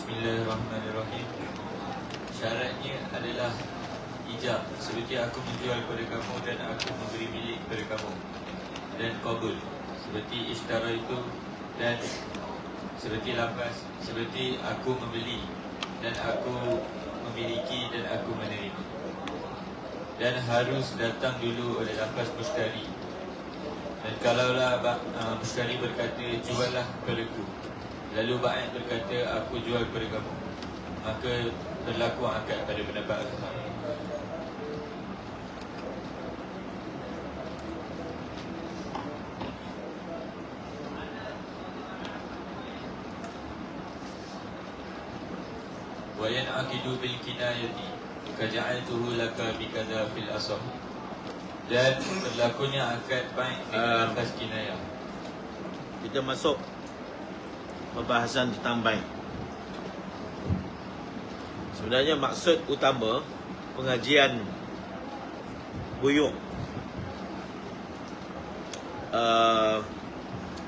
Bismillahirrahmanirrahim. Syaratnya adalah ijab, seperti aku menjual kepada kamu dan aku memberi milik kepada kamu. Dan qabul, seperti ishtara itu, dan seperti lafaz, seperti aku membeli dan aku memiliki dan aku menerima. Dan harus datang dulu oleh lafaz mushtari. Dan kalaulah mushtari berkata juallah kepadaku, lalu ba'i berkata aku jual kepada kamu, maka berlaku akad pada pendapat Al-Haq. Wa yan'aqidu bil kinayati kaja'altuhu laka bikadha fil asah. Dan berlakunya akad baik dengan lafaz kinayah. Kita masuk pembahasan tentang baik. Sebenarnya maksud utama pengajian buyuk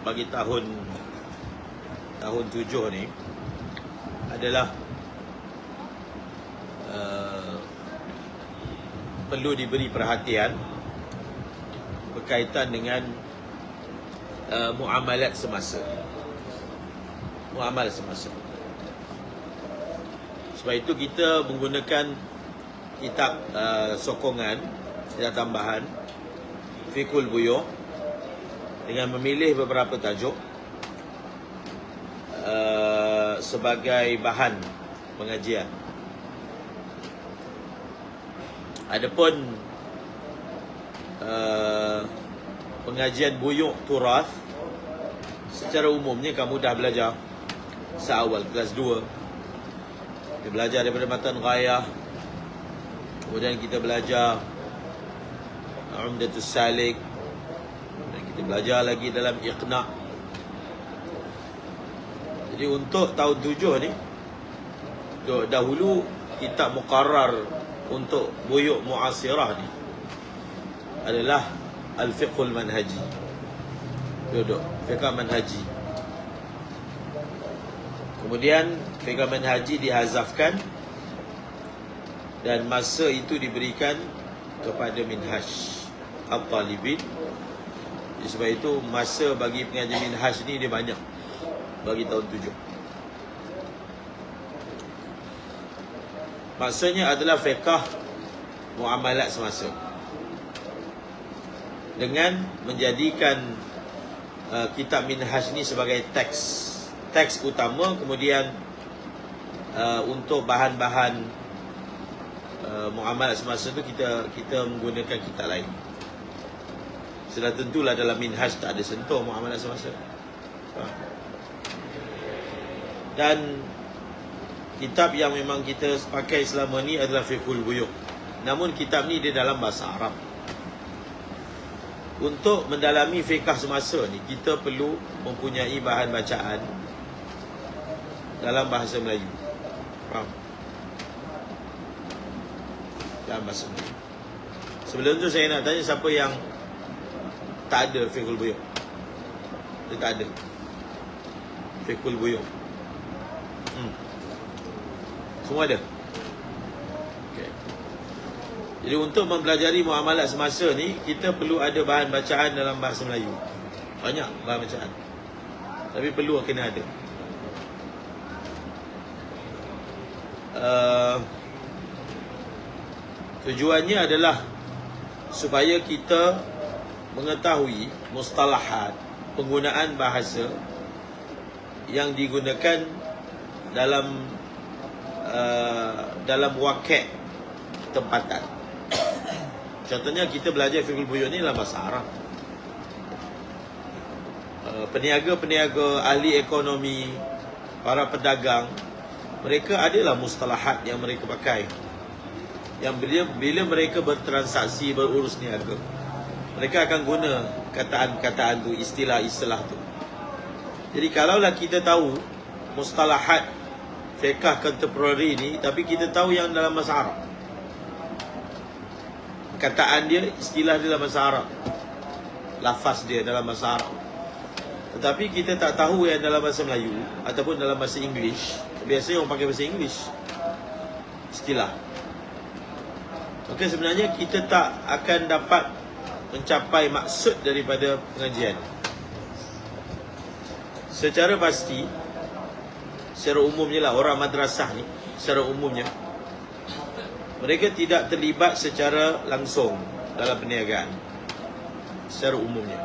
bagi tahun 7 ni adalah perlu diberi perhatian berkaitan dengan muamalat semasa. Muamalat semasa. Sebab itu kita menggunakan kitab sokongan, kitab tambahan Fiqhul Buyuk dengan memilih beberapa tajuk sebagai bahan pengajian. Adapun pengajian buyuk turath secara umumnya kamu dah belajar seawal kelas 2. Kita belajar daripada matan ghayah, kemudian kita belajar Umdatus Salik, dan kita belajar lagi dalam Iqna'. Jadi untuk tahun 7 ni, dahulu kitab muqarrar untuk buyuk muasirah ni adalah Al-Fiqhul Manhaji. Fiqh Manhaji. Kemudian Fiqh Manhaji dihazafkan dan masa itu diberikan kepada Minhaj Al-Talibin. Sebab itu masa bagi pengajian Minhaj ni dia banyak bagi tahun 7. Maksudnya adalah fiqh muamalat semasa, dengan menjadikan kitab Minhaj ni sebagai teks utama, kemudian untuk bahan-bahan muamalat semasa tu kita menggunakan kitab lain. Sudah tentulah dalam Minhaj tak ada sentuh muamalat semasa. Dan kitab yang memang kita pakai selama ni adalah Fiqhul Buyuk. Namun kitab ni dia dalam bahasa Arab. Untuk mendalami fiqh semasa ni, kita perlu mempunyai bahan bacaan dalam bahasa Melayu. Faham? Dalam bahasa Melayu. Sebelum tu saya nak tanya siapa yang tak ada Fiqhul Buyuk. Dia tak ada Fiqhul Buyuk. Semua ada. Okay. Jadi untuk mempelajari muamalat semasa ni, kita perlu ada bahan bacaan dalam bahasa Melayu. Banyak bahan bacaan, tapi perlu kena ada. Tujuannya adalah supaya kita mengetahui mustalahat, penggunaan bahasa yang digunakan dalam wakil tempatan. Contohnya kita belajar Fiqhul Buyuk ni dalam bahasa Arab. Peniaga-peniaga, ahli ekonomi, para pedagang, mereka adalah mustalahat yang mereka pakai, yang bila mereka bertransaksi, berurus niaga, mereka akan guna kataan-kataan tu, istilah-istilah tu. Jadi kalaulah kita tahu mustalahat fiqh contemporary ni, tapi kita tahu yang dalam bahasa Arab, kataan dia, istilah dia dalam bahasa Arab, lafaz dia dalam bahasa Arab, tetapi kita tak tahu yang dalam bahasa Melayu ataupun dalam bahasa English, biasanya orang pakai bahasa Inggeris istilah. Maka sebenarnya kita tak akan dapat mencapai maksud daripada pengajian. Secara pasti, secara umumnya lah, orang madrasah ni secara umumnya mereka tidak terlibat secara langsung dalam perniagaan. Secara umumnya,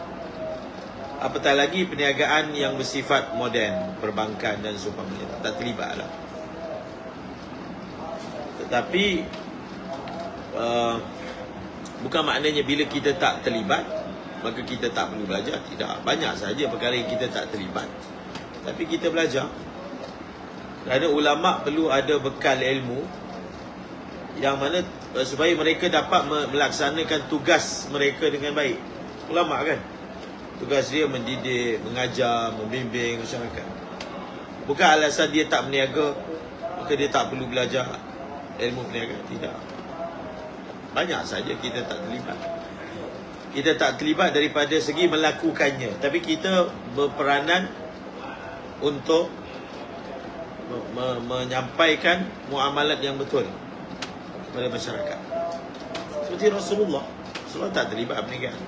apatah lagi perniagaan yang bersifat moden, perbankan dan seumpamanya, tak terlibat lah. Tetapi bukan maknanya bila kita tak terlibat maka kita tak perlu belajar. Tidak, banyak saja perkara yang kita tak terlibat tapi kita belajar. Kerana ulama' perlu ada bekal ilmu yang mana supaya mereka dapat melaksanakan tugas mereka dengan baik. Ulama' kan tugas dia mendidik, mengajar, membimbing masyarakat. Bukan alasan dia tak berniaga maka dia tak perlu belajar ilmu perniagaan. Tidak. Banyak saja kita tak terlibat. Kita tak terlibat daripada segi melakukannya, tapi kita berperanan untuk menyampaikan muamalat yang betul kepada masyarakat. Seperti Rasulullah tak terlibat perniagaan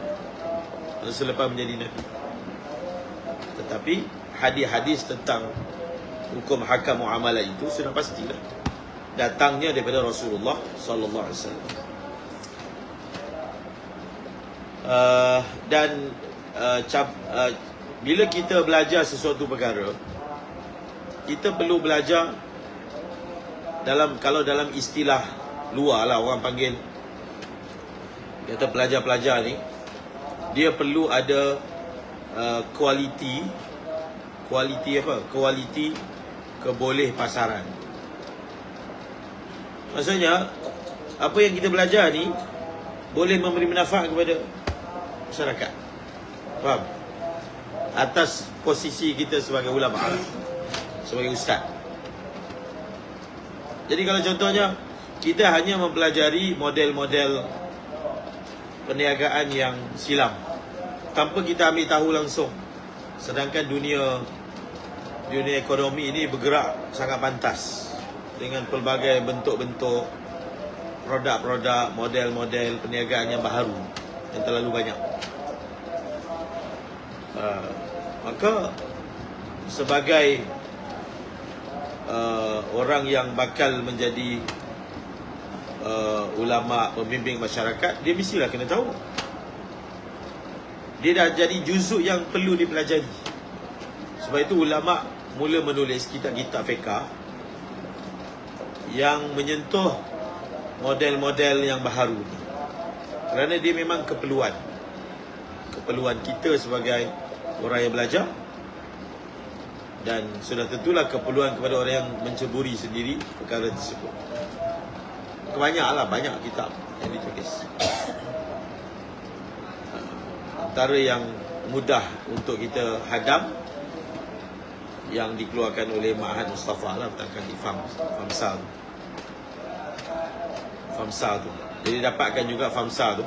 selepas menjadi Nabi. Tetapi hadis-hadis tentang hukum hakam muamalat itu sudah pastilah datangnya daripada Rasulullah sallallahu alaihi wasallam. Bila kita belajar sesuatu perkara, kita perlu belajar kalau dalam istilah luar lah orang panggil, kata pelajar-pelajar ni, dia perlu ada kualiti keboleh pasaran. Maksudnya apa yang kita belajar ni boleh memberi manfaat kepada masyarakat. Faham? Atas posisi kita sebagai ulama, sebagai ustaz. Jadi kalau contohnya kita hanya mempelajari model-model perniagaan yang silam tanpa kita ambil tahu langsung, sedangkan dunia ekonomi ini bergerak sangat pantas dengan pelbagai bentuk-bentuk produk-produk, model-model perniagaan yang baharu yang terlalu banyak. Maka sebagai orang yang bakal menjadi ulama pembimbing masyarakat, dia mestilah kena tahu. Dia dah jadi juzuk yang perlu dipelajari. Sebab itu ulama mula menulis kitab-kitab fiqh yang menyentuh model-model yang baharu ni. Kerana dia memang keperluan kita sebagai orang yang belajar, dan sudah tentulah keperluan kepada orang yang menceburi sendiri perkara tersebut. Banyak kitab yang ditulis. Antara yang mudah untuk kita hadam yang dikeluarkan oleh Ma'had Mustafa lah, tentang Famsa tu. Jadi dapatkan juga Famsa tu,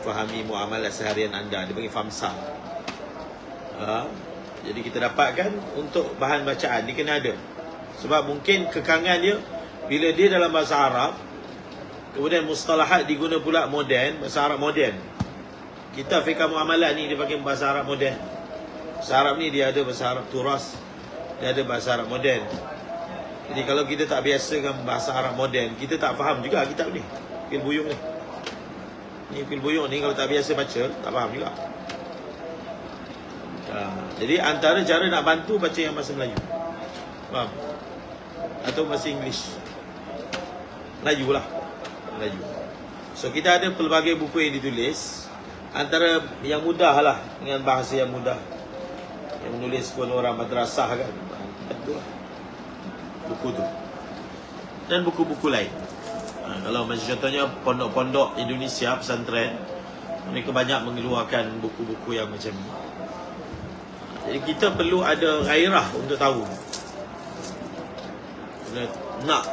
fahami muamalat seharian anda, dia panggil Famsa. Jadi kita dapatkan untuk bahan bacaan ni kena ada. Sebab mungkin kekangan dia bila dia dalam bahasa Arab, kemudian mustalahat diguna pula moden, bahasa Arab moden. Kita fiqh muamalat ni dia pakai bahasa Arab moden. Bahasa Arab ni dia ada bahasa Arab turas, dia ada bahasa Arab moden. Jadi kalau kita tak biasa dengan bahasa Arab moden, kita tak faham juga kitab ni. Ukil Buyung ni. Ukil Buyung ni kalau tak biasa baca, tak faham juga. Jadi antara cara nak bantu, baca yang bahasa Melayu. Faham? Atau bahasa English. Melayu lah. Melayu. So kita ada pelbagai buku yang ditulis. Antara yang mudah lah, dengan bahasa yang mudah, yang menulis pun orang madrasah kan. Itu lah buku tu. Dan buku-buku lain. Kalau macam contohnya pondok-pondok Indonesia, pesantren, mereka banyak mengeluarkan buku-buku yang macam ni. Jadi kita perlu ada gairah untuk tahu. Nak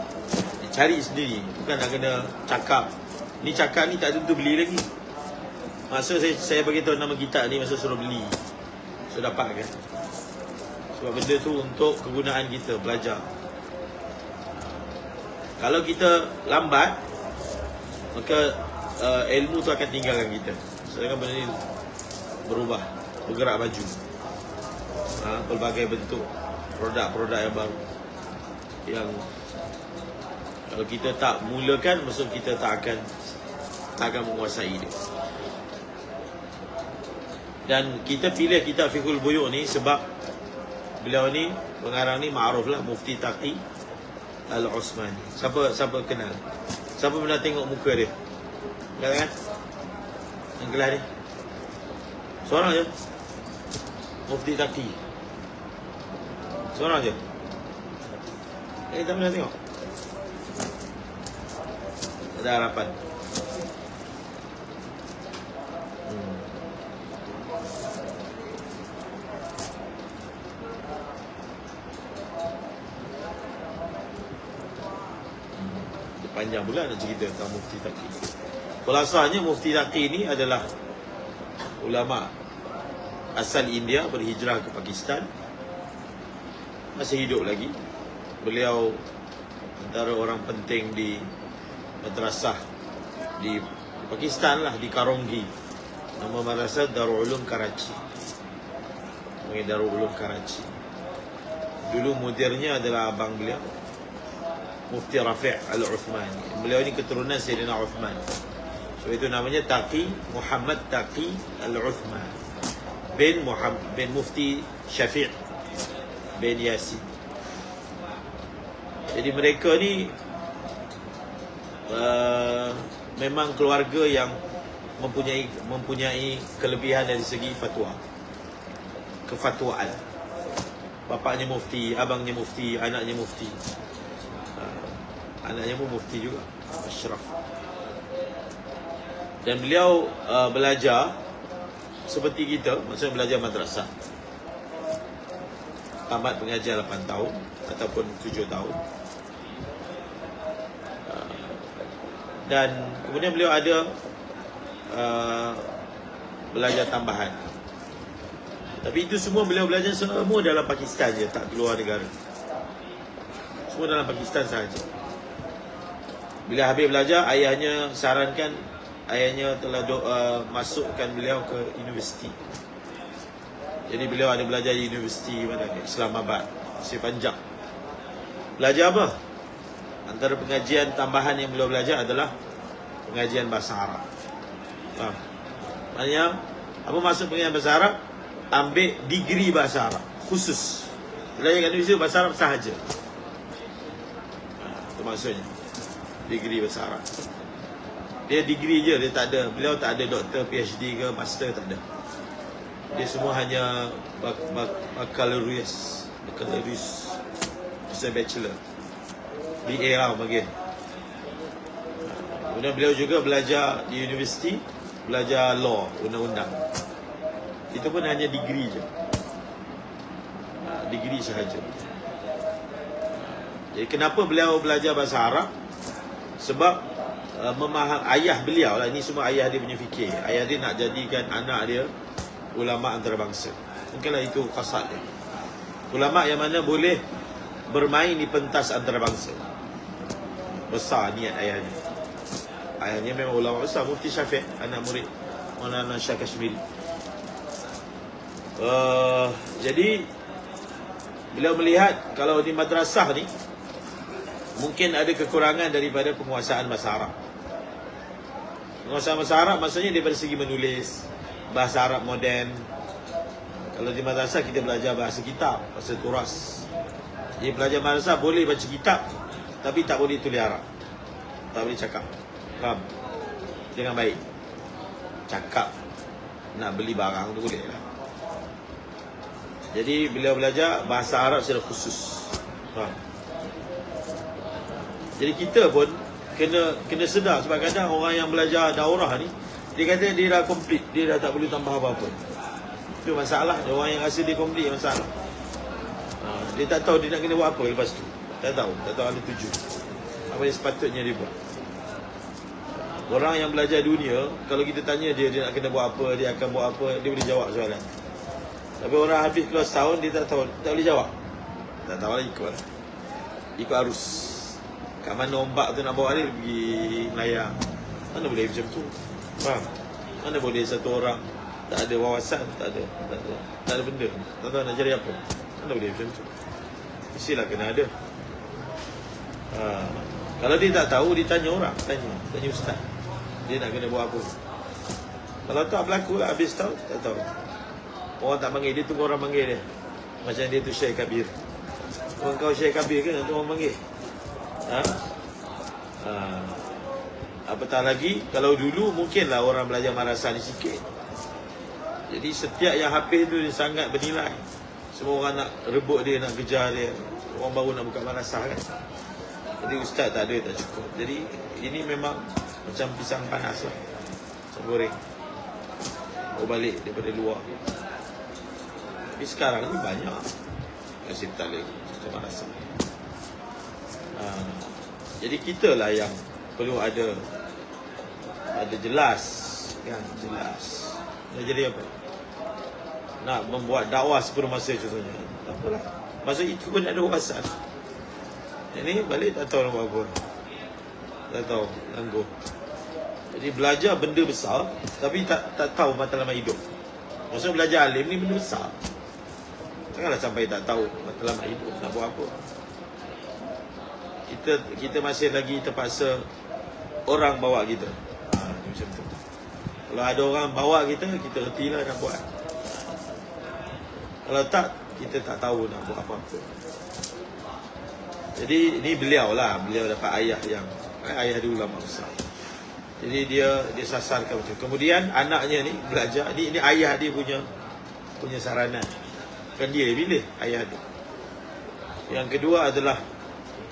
cari sendiri, bukan nak kena cakap. Ni cakap ni tak tentu beli lagi. Masa saya bagi tahu nama kitab ni, masa suruh beli, so dapat kan. So Sebab benda tu untuk kegunaan kita, belajar. Kalau kita lambat, maka ilmu tu akan tinggalkan kita. Sedangkan benda ni berubah, bergerak maju. Pelbagai bentuk produk-produk yang baru, yang kalau kita tak mulakan, maksud kita tak akan menguasai dia. Dan kita pilih kitab Fiqhul Buyuk ni sebab beliau ni, pengarang ni ma'ruf lah, Mufti Taqi Al-Uthmani. Siapa kenal? Siapa pernah tengok muka dia? Kan? Yang kelas ni seorang je, Mufti Taqi. Seorang je. Tak pernah tengok. Ada harapan. Panjang pula nak cerita tentang Mufti Taqi. Khulasanya Mufti Taqi ni adalah ulama asal India, berhijrah ke Pakistan. Masih hidup lagi. Beliau antara orang penting di madrasah di Pakistan lah, di Karongi. Nama madrasah Darul Ulum Karachi. Darul Ulum Karachi. Dulu mudirnya adalah abang beliau, Mufti Rafi' Al-Uthmani. Beliau ini keturunan Sayyidina Uthman. So itu namanya Taqi, Muhammad Taqi Al-Uthmani bin Mufti Syafi' bin Yasin. Jadi mereka ni memang keluarga yang mempunyai kelebihan dari segi fatwa, kefatwaan. Bapaknya mufti, abangnya mufti, anaknya mufti. Anaknya pun mufti juga, Ashraf. Dan beliau belajar seperti kita, maksudnya belajar madrasah. Tamat pengajian 8 tahun ataupun 7 tahun. Dan kemudian beliau ada belajar tambahan. Tapi itu semua beliau belajar semua dalam Pakistan je, tak keluar negara. Semua dalam Pakistan sahaja. Bila habis belajar, ayahnya sarankan, ayahnya telah masukkan beliau ke universiti. Jadi beliau ada belajar di universiti mana? Islamabad, Pasir Panjang. Belajar apa? Antara pengajian tambahan yang beliau belajar adalah pengajian bahasa Arab. Faham? Maknanya, apa maksud pengajian bahasa Arab? Ambil degree bahasa Arab khusus. Belajar kat universiti bahasa Arab sahaja. Itu maksudnya degree bahasa Arab. Dia degree je, dia tak ada, beliau tak ada doktor, PhD ke master, tak ada. Dia semua hanya baccalaureus, bachelor, BA lah bagian. Kemudian beliau juga belajar di universiti, belajar law, undang-undang. Itu pun hanya degree je, degree sahaja. Jadi kenapa beliau belajar bahasa Arab? Sebab memaham ayah beliau lah, ini semua ayah dia punya fikir. Ayah dia nak jadikan anak dia ulama antarabangsa. Mungkinlah itu qasad dia. Ulama yang mana boleh bermain di pentas antarabangsa. Besar niat ayahnya. Ayahnya memang ulama besar, Mufti Syafi', anak murid Maulana Shah Kashmiri. Jadi beliau melihat kalau di madrasah ni mungkin ada kekurangan daripada penguasaan bahasa Arab. Penguasaan bahasa Arab maksudnya daripada segi menulis, bahasa Arab moden. Kalau di madrasah kita belajar bahasa kitab, bahasa turas. Jadi belajar madrasah boleh baca kitab, tapi tak boleh tulis Arab, tak boleh cakap. Faham? Dengan baik. Cakap, nak beli barang tu boleh lah. Jadi beliau belajar bahasa Arab secara khusus. Faham? Jadi kita pun kena sedar, sebab kadang orang yang belajar daurah ni, dia kata dia dah komplit, dia dah tak boleh tambah apa-apa. Itu masalah. Orang yang rasa dia komplit masalah. Dia tak tahu dia nak kena buat apa lepas tu. Tak tahu ada tuju apa yang sepatutnya dia buat. Orang yang belajar dunia, kalau kita tanya dia nak kena buat apa, dia akan buat apa, dia boleh jawab soalan. Tapi orang habis keluar setahun, dia tak tahu, tak boleh jawab. Tak tahu lah, ikut arus. Kat mana ombak tu nak bawa dia, pergi melayang. Mana boleh macam tu? Faham? Mana boleh satu orang tak ada wawasan, tak ada benda, tak tahu nak cari apa. Mana boleh macam tu? Mestilah kena ada. Kalau dia tak tahu, dia tanya orang, tanya ustaz. Dia nak kena buat apa. Kalau tak berlaku lah, habis tahu, tak tahu. Orang tak panggil, dia tunggu orang panggil dia. Macam dia tu Syekh Kabir. Orang kau Syekh Kabir ke nak tunggu orang panggil? Apatah lagi, kalau dulu mungkinlah orang belajar madrasah ni sikit. Jadi setiap yang habis tu dia sangat bernilai. Semua orang nak rebut dia, nak kejar dia. Orang baru nak buka madrasah kan. Jadi ustaz tak ada, tak cukup. Jadi ini memang macam pisang panas lah, pisang goreng. Bawa balik daripada luar. Tapi sekarang ni banyak kasih talib sistem madrasah. Jadi kita lah yang perlu ada jelas kan, jelas. Nak jadi apa? Nak membuat dakwah sepenuh masa contohnya. Tak apalah. Masa itu pun ada wawasan. Ini balik tak tahu nak buat apa. Tak tahu, tangguh. Jadi belajar benda besar tapi tak tahu matlamat hidup. Maksudnya belajar alim ni benda besar. Janganlah sampai tak tahu matlamat hidup nak buat apa. Kita masih lagi terpaksa orang bawa kita. Macam tu. Kalau ada orang bawa kita retilah nak buat. Kalau tak, kita tak tahu nak buat apa-apa. Jadi ini beliau dapat ayah dia ulama besar. Jadi dia sasarkan macam. Kemudian anaknya ni belajar, ini ayah dia punya saranan. Kan dia pilih ayah dia. Yang kedua adalah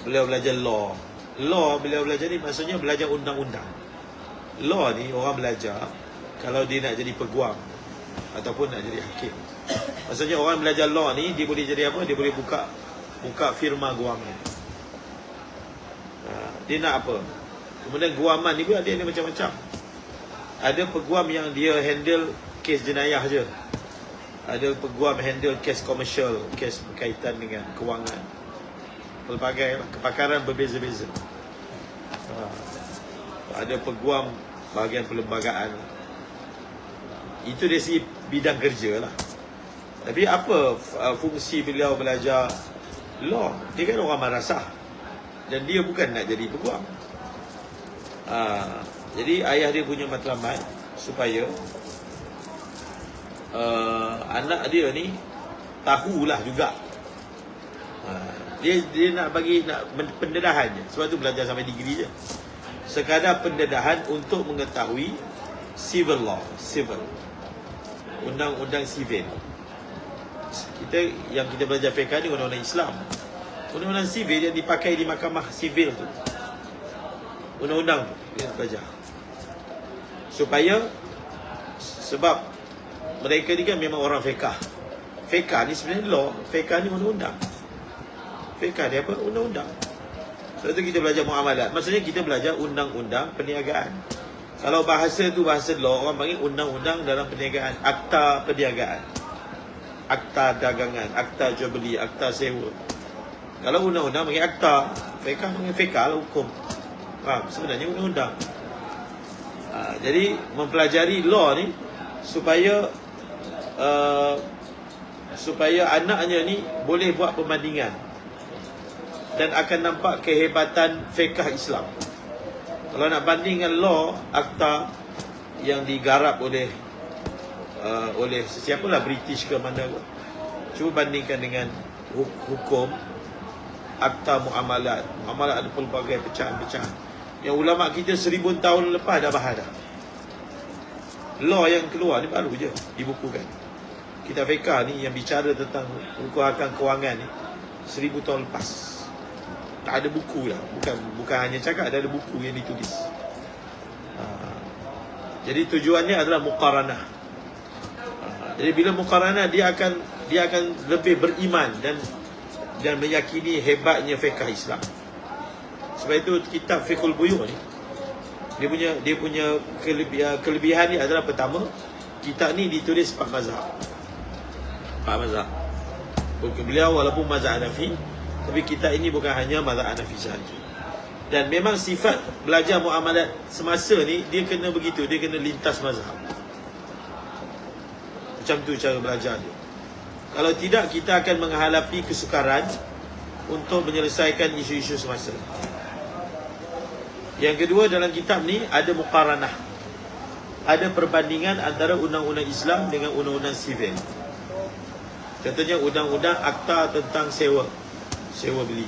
beliau belajar law. Law beliau belajar ni maksudnya belajar undang-undang. Law ni orang belajar kalau dia nak jadi peguam ataupun nak jadi hakim. Maksudnya orang belajar law ni dia boleh jadi apa? Dia boleh buka firma guaman. Dia nak apa? Kemudian guaman ni pun ada macam-macam. Ada peguam yang dia handle kes jenayah je. Ada peguam handle kes komersial, kes berkaitan dengan kewangan. Pelbagai kepakaran berbeza-beza. Ada peguam bahagian perlembagaan. Itu dari segi bidang kerja lah. Tapi apa fungsi beliau belajar law? Dia kan orang madrasah dan dia bukan nak jadi peguam. Jadi ayah dia punya matlamat supaya anak dia ni tahulah juga. Dia nak bagi pendedahan je. Sebab tu belajar sampai degree je. Sekadar pendedahan untuk mengetahui civil law, undang-undang sivil. Kita belajar fiqh ni undang-undang Islam. Undang-undang sivil yang dipakai di mahkamah sivil tu. Undang-undang tu kita belajar. Sebab mereka ni kan memang orang fiqh. Fiqh ni sebenarnya law, fiqh ni undang-undang. Fiqh dia apa? Undang-undang. Sebab tu kita belajar muamalat. Maksudnya kita belajar undang-undang perniagaan. Kalau bahasa tu bahasa law, orang panggil undang-undang dalam perniagaan. Akta perniagaan, akta dagangan, akta jual beli, akta sewa. Kalau undang-undang panggil akta. Fiqh panggil fiqh lah, hukum. Faham? Sebenarnya undang-undang. Jadi mempelajari law ni supaya anaknya ni boleh buat perbandingan dan akan nampak kehebatan fiqh Islam. Kalau nak bandingkan law, akta yang digarap oleh sesiapalah, British ke mana, cuba bandingkan dengan hukum akta muamalat. Muamalat ada pelbagai pecahan-pecahan yang ulama kita 1000 tahun lepas dah bahas dah. Law yang keluar ni baru je dibukukan. Kitab fiqh ni yang bicara tentang hukum kewangan ni 1000 tahun lepas. Tak ada buku dah. Bukan hanya cakap, ada buku yang ditulis. Jadi tujuannya adalah muqaranah. Jadi bila muqaranah, dia akan lebih beriman dan meyakini hebatnya fiqh Islam. Sebab itu kitab Fiqhul Buyu' ni dia punya kelebihan ni adalah, pertama, kitab ni ditulis 4 mazhab. 4 mazhab. Beliau walaupun mazhab Hanafi, tapi kita ini bukan hanya mazhab Hanafi sahaja. Dan memang sifat belajar muamalat semasa ni, dia kena begitu, dia kena lintas mazhab. Macam tu cara belajar dia. Kalau tidak, kita akan menghadapi kesukaran untuk menyelesaikan isu-isu semasa. Yang kedua, dalam kitab ni ada muqaranah, ada perbandingan antara undang-undang Islam dengan undang-undang sivil. Contohnya undang-undang akta tentang sewa beli.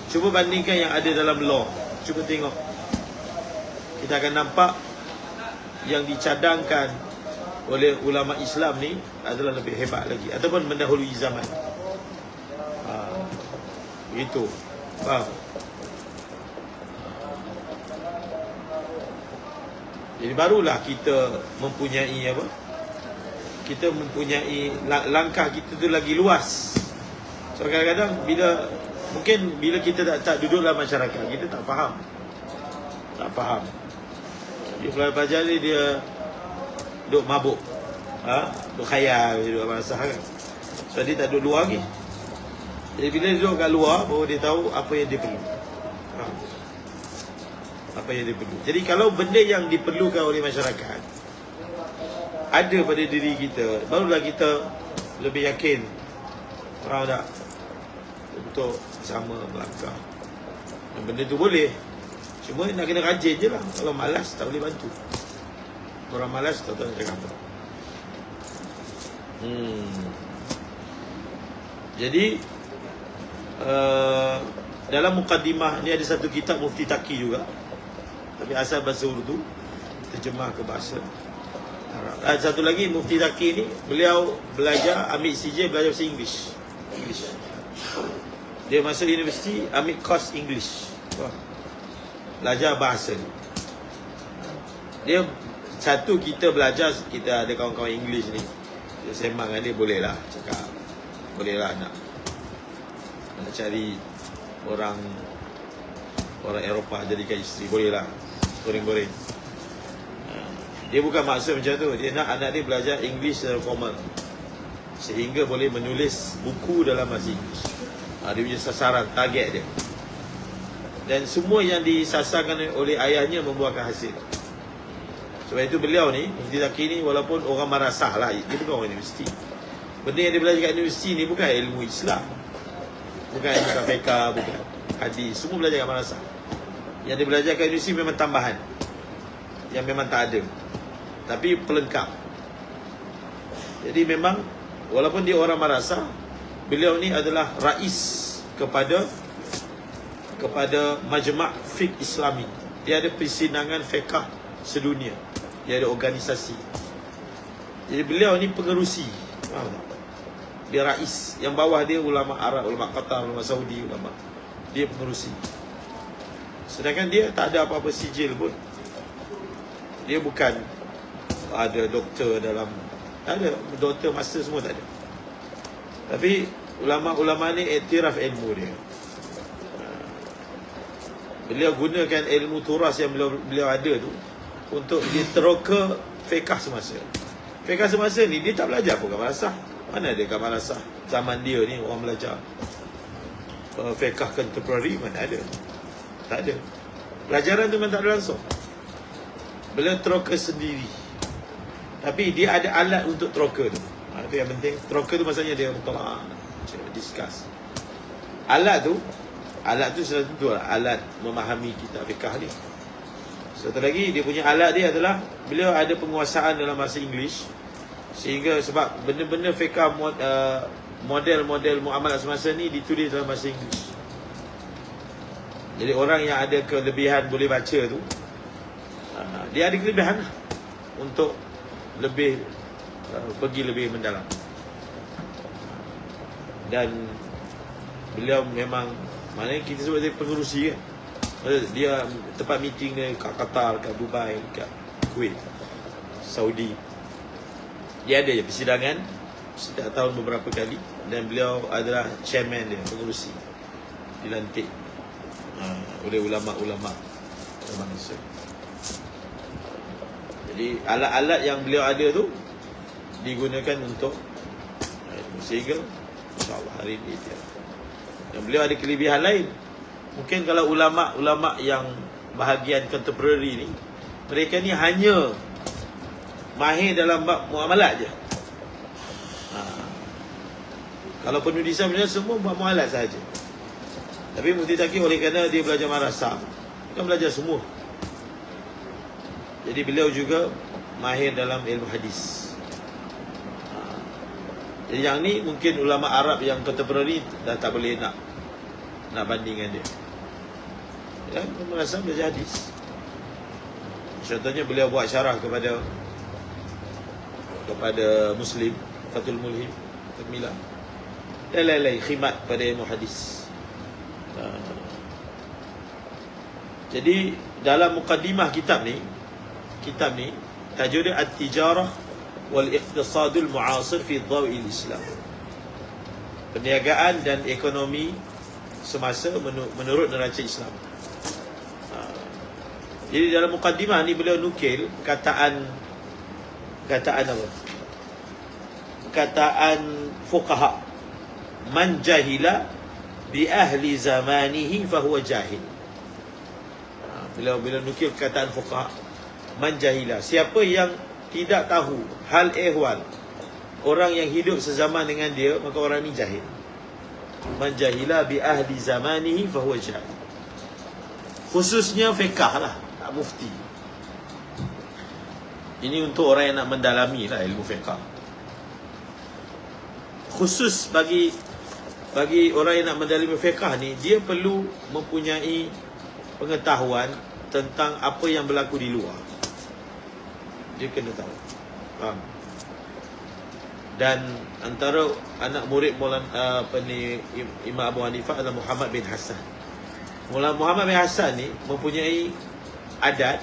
Cuba bandingkan yang ada dalam law. Cuba tengok. Kita akan nampak yang dicadangkan oleh ulama Islam ni adalah lebih hebat lagi, ataupun mendahului zaman. Begitu. Faham? Jadi barulah kita mempunyai apa? Kita mempunyai langkah kita tu lagi luas. So kadang-kadang bila kita tak duduk dalam masyarakat, kita tak faham. Dia pelajar ni dia duduk mabuk, duduk khayal, dia duduk madrasah kan. So dia tak duduk luar lagi. Jadi bila dia duduk kat luar, baru dia tahu apa yang dia perlu. Apa yang dia perlu. Jadi kalau benda yang diperlukan oleh masyarakat ada pada diri kita, barulah kita lebih yakin, faham tak, untuk sama melangkah. Dan benda tu boleh, cuma nak kena rajin je lah. Kalau malas tak boleh bantu. Orang malas tak tahu nak cakap apa. Jadi dalam mukaddimah ni ada satu kitab Mufti Taqi juga, tapi asal bahasa Urdu, terjemah ke bahasa Arab. Satu lagi Mufti Taqi ni, beliau belajar, ambil CJ, belajar bahasa English. Dia masuk universiti, ambil course English. Belajar bahasa. Dia satu, kita belajar, kita ada kawan-kawan English ni, dia sembang dengan dia, boleh lah cakap, boleh lah nak cari orang Eropah jadikan isteri, boleh lah goreng-goreng. Dia bukan maksud macam tu. Dia nak anak dia belajar English secara formal, sehingga boleh menulis buku dalam bahasa English. Dia punya sasaran, target dia. Dan semua yang disasarkan oleh ayahnya membuahkan hasil. Sebab itu beliau ni, Mufti Taqi ni, walaupun orang madrasah lah, dia bukan orang universiti. Benda yang dia belajar kat universiti ni bukan ilmu Islam, bukan ilmu fiqh, bukan hadis, semua belajar kat madrasah. Yang dia belajar kat universiti memang tambahan, yang memang tak ada, tapi pelengkap. Jadi memang walaupun dia orang madrasah, beliau ni adalah rais kepada Majma' Fiqh Islami. Dia ada persidangan fiqh sedunia, dia ada organisasi. Jadi beliau ni pengerusi, faham tak? Dia rais, yang bawah dia ulama Arab, ulama Qatar, ulama Saudi, ulama. Dia pengerusi. Sedangkan dia tak ada apa-apa sijil pun. Dia bukan ada doktor dalam, tak ada doktor, master, semua tak ada. Tapi ulama-ulama ni iktiraf ilmu dia. Beliau gunakan ilmu turas yang beliau ada tu untuk diteroka fiqh semasa. Fiqh semasa ni dia tak belajar pun kat madrasah. Mana ada kat madrasah zaman dia ni orang belajar fiqh contemporary, mana ada. Tak ada. Pelajaran tu memang tak ada langsung. Beliau teroka sendiri. Tapi dia ada alat untuk teroka tu. Itu yang penting. Teroka tu maksudnya dia tolak, discuss. Alat tu sudah tentu lah alat memahami kitab fiqh ni. Satu lagi, dia punya alat dia adalah beliau ada penguasaan dalam bahasa English, sehingga sebab benda-benda fiqh, model-model muamalat semasa ni ditulis dalam bahasa English. Jadi orang yang ada kelebihan boleh baca tu, dia ada kelebihan untuk lebih pergi lebih mendalam. Dan beliau memang, maknanya kita sebut dia pengerusi kan. Dia tempat meeting dia kat Qatar, kat Dubai, kat Kuwait, Saudi. Dia ada je persidangan setiap tahun beberapa kali. Dan beliau adalah chairman dia, pengerusi. Dilantik oleh ulama-ulama Malaysia. Jadi alat-alat yang beliau ada tu digunakan untuk Sehingga InsyaAllah hari ini dia. Dan beliau ada kelebihan lain. Mungkin kalau ulama-ulama yang bahagian contemporary ni, mereka ni hanya mahir dalam bab muamalat je. Kalau penulisan sebenarnya semua bab muamalat sahaja. Tapi Mufti Taqi oleh kerana dia belajar madrasah, kan belajar semua. Jadi beliau juga mahir dalam ilmu hadis. Jadi yang ni mungkin ulama Arab yang contemporary dah tak boleh nak bandingkan dia. Ya, merasa belajar hadis. Contohnya beliau buat syarah kepada Muslim, Fathul Mulhim, Takmilah, dan lain-lain khidmat pada ilmu hadis. Jadi dalam mukaddimah kitab ni tajuk dia At-Tijarah wal Iqtisadul Mu'asir fi Dhaw'il Islam. Perniagaan dan ekonomi semasa menurut neraca Islam. Jadi dalam mukaddimah ni beliau nukil kataan apa? Kataan fuqaha. Man jahila bi ahli zamanihi fahuwa jahil. Beliau nukil kataan fuqaha. Man jahila, siapa yang tidak tahu hal ehwal orang yang hidup sezaman dengan dia, maka orang ni jahil. Man jahila bi ahli zamanihi fahuwa jahil. Khususnya fiqh lah, tak mufti. Ini untuk orang yang nak mendalami lah ilmu fiqh. Khusus bagi orang yang nak mendalami fiqh ni, dia perlu mempunyai pengetahuan tentang apa yang berlaku di luar. Dia kena tahu. Faham? Dan antara anak murid Imam Abu Hanifah adalah Muhammad bin Hassan. Muhammad bin Hassan ni mempunyai adat,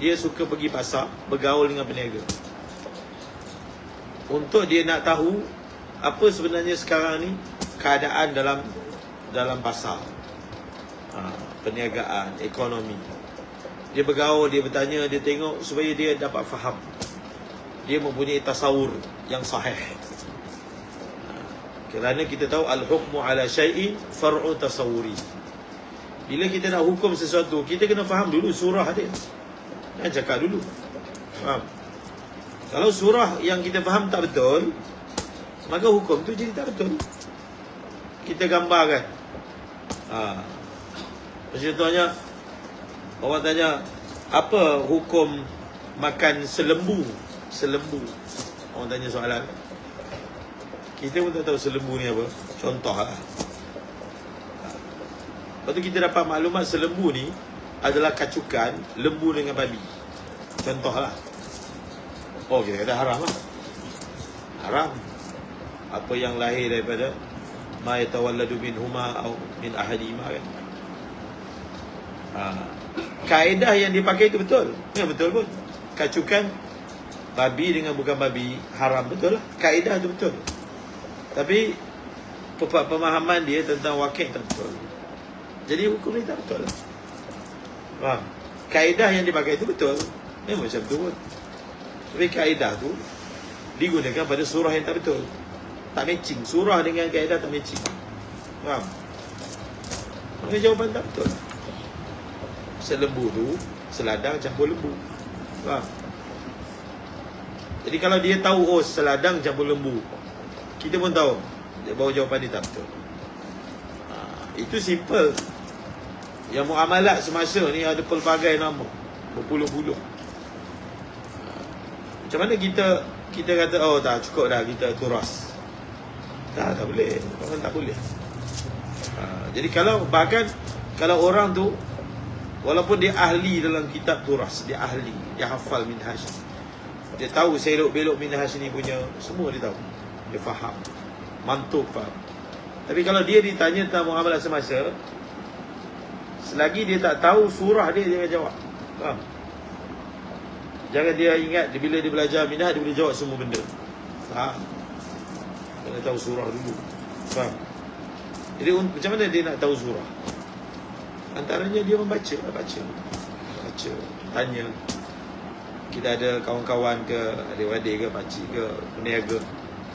dia suka pergi pasar, bergaul dengan peniaga. Untuk dia nak tahu apa sebenarnya sekarang ni keadaan dalam pasar, perniagaan, ekonomi. Dia bergaul, dia bertanya, dia tengok supaya dia dapat faham. Dia mempunyai tasawur yang sahih. Kerana kita tahu al-hukmu ala syai'in far'u tasawuri. Bila kita nak hukum sesuatu, kita kena faham dulu surah dia. Jangan cakap dulu. Faham? Kalau surah yang kita faham tak betul, maka hukum tu jadi tak betul. Kita gambarkan. Contohnya, orang tanya, apa hukum makan selembu? Orang tanya soalan. Kita pun tak tahu selembu ni apa. Contoh lah. Lepas tu kita dapat maklumat selembu ni adalah kacukan lembu dengan babi. Contoh lah. Oh, kita kata haram lah. Haram. Apa yang lahir daripada ma yatawalladu minhuma atau min ahadihima kan. Kaedah yang dipakai itu betul. Ya, betul pun. Kacukan babi dengan bukan babi haram, betul lah. Kaedah itu betul. Tapi pemahaman dia tentang wakil tak betul. Jadi hukum ni tak betul lah. Faham? Kaedah yang dipakai itu betul. Memang macam tu pun. Tapi kaedah tu digunakan pada surah yang tak betul. Tak matching. Surah dengan kaedah tak matching. Faham? Maka jawapan tak betul. Selembu tu seladang campur lembu. Faham? Jadi kalau dia tahu, oh seladang campur lembu, kita pun tahu bahawa jawapan dia tak betul. Itu simple. Yang muamalat semasa ni ada pelbagai nama, berpuluh-puluh. Macam mana kita kata, oh tak cukup dah kita turas. Tak boleh. Orang tak boleh. Jadi bahkan kalau orang tu walaupun dia ahli dalam kitab turas, dia ahli, dia hafal minhaj, dia tahu selok-belok minhaj ni punya, semua dia tahu, dia faham, mantuk faham. Tapi kalau dia ditanya tentang muamalat semasa, selagi dia tak tahu surah dia, jangan jawab. Faham? Jangan dia ingat bila dia belajar minhaj dia boleh jawab semua benda. Faham? Kena tahu surah dulu. Faham? Jadi macam mana dia nak tahu surah? Antaranya dia membaca, tanya. Kita ada kawan-kawan ke, adik-adik ke, pakcik ke, peniaga,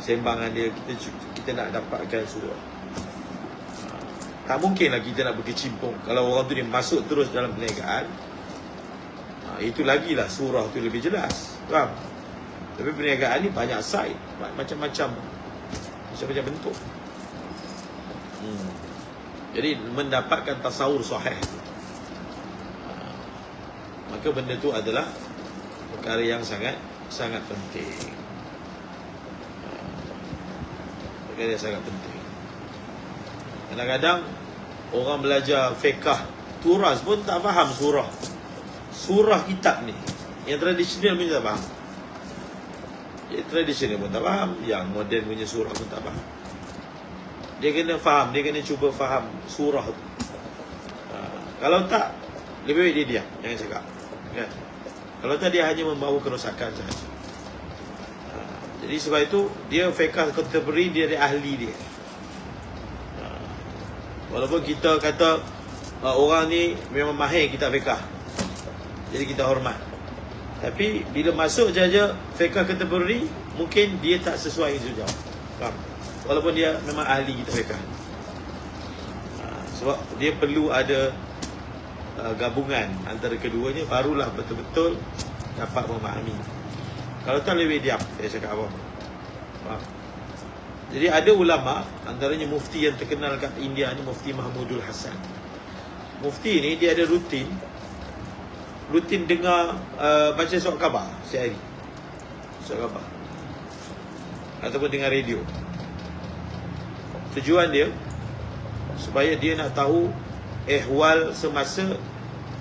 sembangan dia, kita nak dapatkan surah. Tak mungkinlah kita nak berkecimpung. Kalau orang tu dia masuk terus dalam perniagaan, itu lagilah surah tu lebih jelas. Faham? Tapi perniagaan ni banyak side, macam-macam bentuk. Jadi mendapatkan tasawur sahih, maka benda tu adalah perkara yang sangat penting. Perkara yang sangat penting. Kadang-kadang orang belajar fiqh turas pun tak faham surah kitab ni. Yang tradisional pun tak faham. Yang tradisional pun tak faham, yang moden punya surah pun tak faham. Dia kena faham, dia kena cuba faham surah tu. Kalau tak, lebih baik dia diam, jangan cakap, kan? Kalau tak, dia hanya membawa kerosakan sahaja. Jadi sebab itu dia fiqh contemporary, dia ada ahli dia. Walaupun kita kata orang ni memang mahir kitab fiqh, jadi kita hormat. Tapi bila masuk saja fiqh contemporary, mungkin dia tak sesuai itu jawab. Faham? Walaupun dia memang ahli kitab fiqh. Sebab dia perlu ada gabungan antara keduanya, barulah betul-betul dapat memahami. Kalau tak, lebih diam, dia cakap apa. Faham? Jadi ada ulama, antaranya mufti yang terkenal kat India ni, Mufti Mahmudul Hasan. Mufti ni dia ada rutin dengar baca surat khabar sehari, surat khabar, ataupun dengar radio. Tujuan dia supaya dia nak tahu ehwal semasa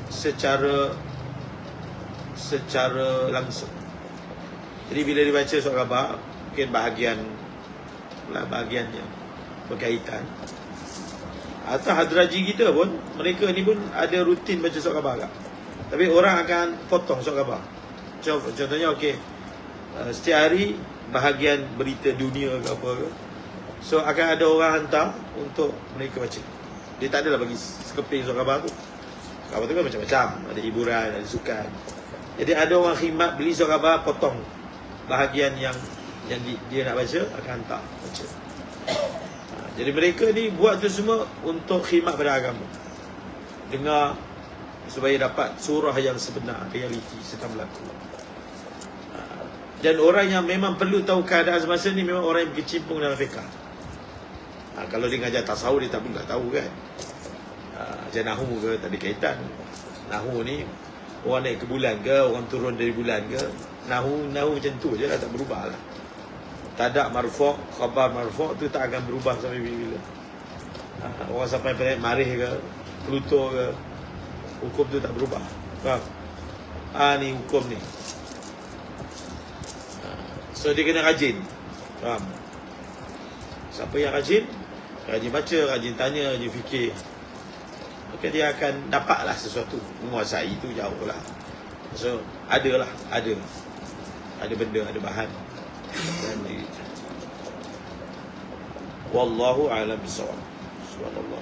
secara langsung. Jadi bila dia baca surat khabar, mungkin bahagian yang berkaitan, atau hadraji kita pun, mereka ni pun ada rutin baca surat khabar kan? Tapi orang akan potong surat khabar. Contohnya, setiap hari bahagian berita dunia ke apa ke, so akan ada orang hantar untuk mereka baca. Dia tak adalah bagi sekeping surat khabar tu. Khabar tu kan macam-macam, ada hiburan, ada sukan. Jadi ada orang khidmat beli surat khabar, potong bahagian yang dia nak baca, akan hantar baca. Jadi mereka ni buat tu semua untuk khidmat pada agama, dengar supaya dapat surah yang sebenar, realiti sedang berlaku. Dan orang yang memang perlu tahu keadaan semasa ni memang orang yang berkecimpung dalam fiqh. Kalau dia ngajar tasawuf, dia tak pun tak tahu kan. Macam nahu ke, tak ada kaitan. Nahu ni orang naik ke bulan ke, orang turun dari bulan ke, nahu macam tu je lah, tak berubah lah. Tadak marfu', khabar marfu' tu tak akan berubah sampai bila-bila. Orang sampai planet Marikh ke, Pluto ke, hukum tu tak berubah. Faham? Ni hukum ni. So dia kena rajin. Faham? Siapa yang rajin baca, rajin tanya, rajin fikir, maka dia akan dapatlah sesuatu. Menguasai itu jauh lah. So ada benda, ada bahan. Wallahu a'lam bishawab. Subhanallah.